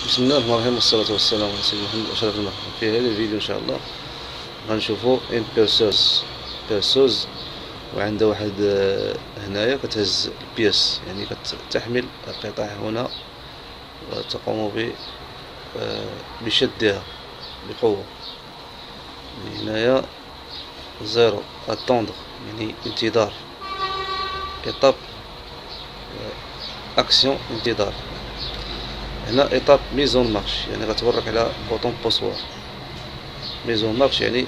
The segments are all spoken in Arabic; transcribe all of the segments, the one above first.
بسم الله الرحمن الرحيم والصلاة والسلام على سيدنا محمد أشرف المخلوقين. في هذا الفيديو إن شاء الله غنشوفو ان بيرسوز وعندها واحد هنايا كتهز البياس، يعني كتحمل القطع هنا وتقوم بشدها بقوة. هنايا زيرو اتوندر يعني انتظار، ايطاب اكسيون انتظار. هنا ايطاب ميزون مارش يعني غتورك على بوطون بوسوار. ميزون مارش يعني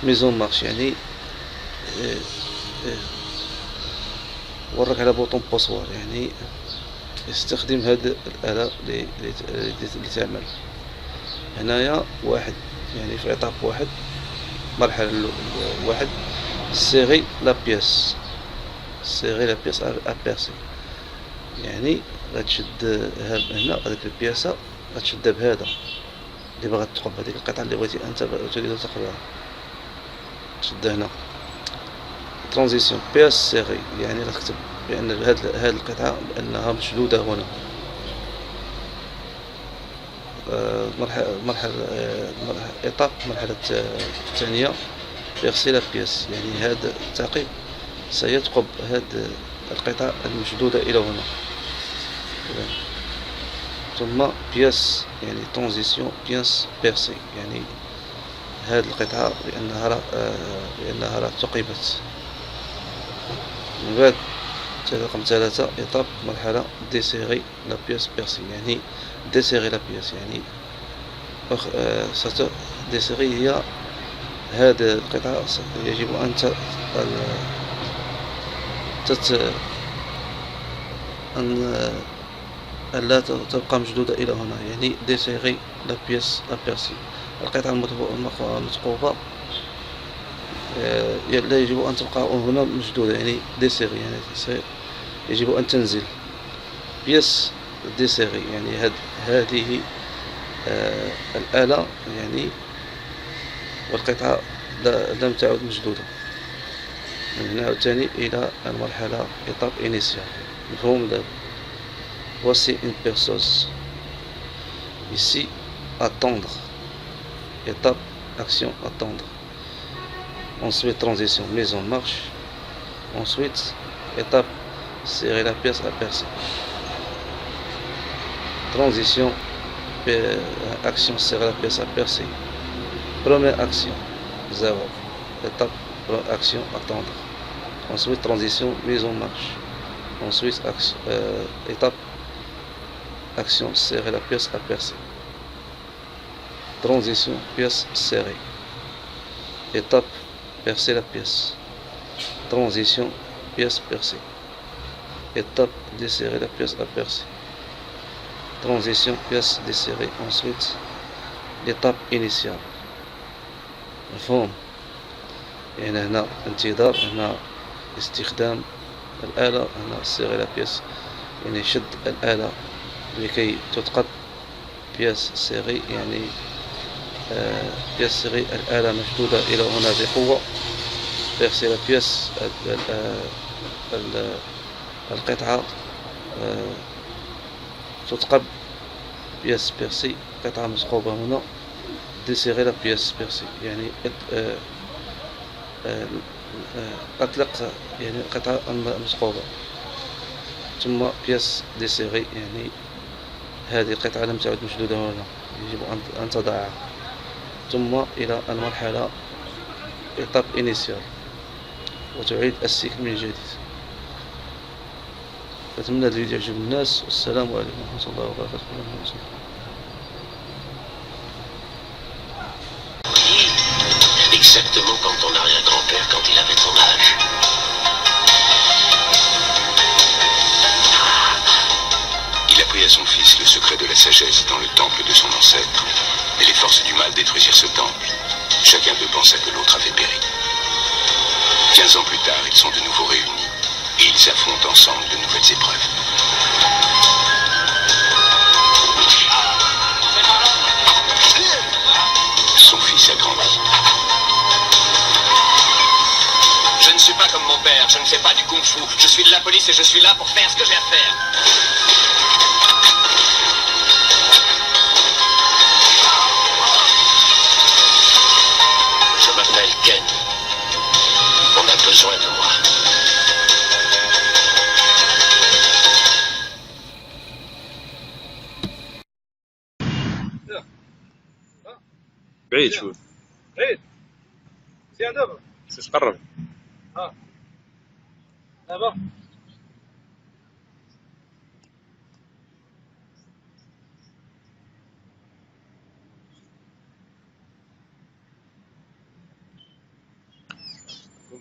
ميزون مارش يعني ورك على بوطون بوسوار، يعني يستخدم هاد الآلة لتعمل. هنايا واحد يعني في إطاب واحد، مرحلة واحد سيغي لا بياس أبيرسي، يعني غتشد هنا هاديك البياسة غتشدها بهذا اللي باغا تقب، هاديك القطعة اللي بغيتي أنت تريد تقبها تشدها هنا. ترانزيسيون بياس سيغي يعني غتكتب بأن هاد القطعة بأنها مشدودة هنا. مرحلة الثانية بيغسي لا بياس، يعني هذا الثقب سيثقب هاد القطع المشدودة إلى هنا. ثم بياس يعني ترانزيسيون بياس بيرسي، يعني هاد القطعة بأنها راه ثقبت. من بعد رقم 3 إطاب مرحلة ديسيغي لا بياس بيرسي، يعني ديسيغي لا بياس يعني ديسيغي هي هذه القطعة يجب أن أن لا تبقى مشدودة إلى هنا، يعني ديسيغي لا بياس أبيرسي. القطعة المثقوبة لا يجب أن تبقى هنا مشدودة، يعني ديسيغي يعني يجب أن تنزل. بياس ديسيغي يعني هذه الآلة يعني والقطعة لم تعد مشدودة. من هنا عاوتاني إلى المرحلة إطاب إنيسيال. مفهوم دابا؟ voici une perceuse ici, attendre, étape action attendre, ensuite transition mise en marche, ensuite étape serrer la pièce à percer, transition action serrer la pièce à percer, première action 0, étape action attendre, ensuite transition mise en marche, ensuite étape action serrer la pièce à percer, transition pièce serrée, étape percer la pièce, transition pièce percée, étape desserrer la pièce à percer, transition pièce desserrée, ensuite l'étape initiale. مفهوم؟ يعني هنا انتظار، هنا استخدام الآلة، هنا serrer la pièce يعني شد الآلة لكي تثقب. بياس سيغي يعني بياس سيغي الآلة مشدودة إلى هنا بقوة. بيغسي لا بياس القطعة تثقب. بياس بيرسي قطعة مثقوبة هنا. ديسيغي لا بياس بيرسي يعني أطلق يعني قطعة مثقوبة. ثم بياس ديسيغي يعني هذه القطعة لم تعد مشدودة هنا، يجب أن تضعها. ثم إلى المرحلة إطاب إنيسيال وتعيد السيكل من جديد. أتمنى الفيديو يعجب الناس، والسلام عليكم ورحمة الله وبركاته. Exactement comme ton arrière-grand-père quand il avait ton âge. Il apprit à son fils le secret de la sagesse dans le temple de son ancêtre, mais les forces du mal détruisirent ce temple. Chacun d'eux pensa que l'autre avait péri. 15 ans plus tard, ils sont de nouveau réunis et ils affrontent ensemble de nouvelles épreuves. Son fils a grandi. Je ne suis pas comme mon père, je ne fais pas du kung-fu. Je suis de la police et je suis là pour faire ce que j'ai à faire. Je m'appelle Ken. On a besoin de moi. بعيد شوي. بعيد زين دابا بس قرب. دابا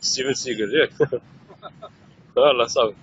ستيفن سيجل ياك. والله صافي.